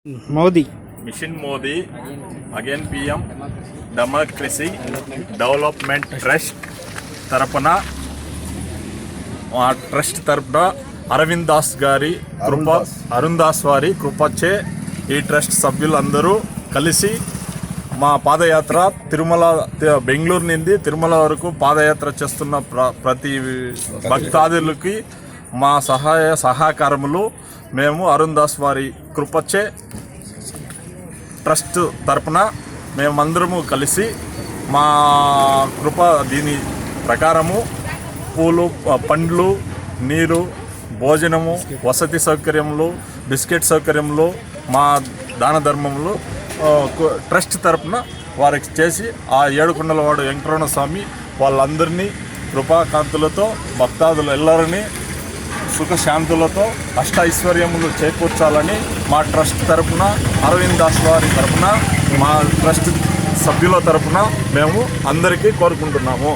Modi mission Modi again PM democracy development trust తరపున అరవింద్ దాస్ గారి అరుణ్ దాస్ వారి కృపచే ఈ ట్రస్ట్ సభ్యులందరూ కలిసి మా పాదయాత్ర తిరుమల బెంగళూరు నుండి తిరుమల వరకు పాదయాత్ర చేస్తున్న ప్రతి భక్తాదులకి మా సహకారములు మేము అరుణ్ దాస్ వారి కృపచే ట్రస్ట్ తరపున మేమందరము కలిసి మా కృప దీని ప్రకారము పూలు పండ్లు నీరు భోజనము వసతి సౌకర్యములు బిస్కెట్ సౌకర్యములు మా దాన ధర్మములు ట్రస్ట్ తరపున వారికి చేసి ఆ ఏడుకొండలవాడు వెంకటరమణ స్వామి వాళ్ళందరినీ కృపాకాంతులతో భక్తాదులు ఎల్లరినీ సుఖశాంతులతో అష్ట ఐశ్వర్యములు చేకూర్చాలని మా ట్రస్ట్ తరపున అరవింద్ దాస్ వారి తరపున మా ట్రస్ట్ సభ్యుల తరపున మేము అందరికీ కోరుకుంటున్నాము.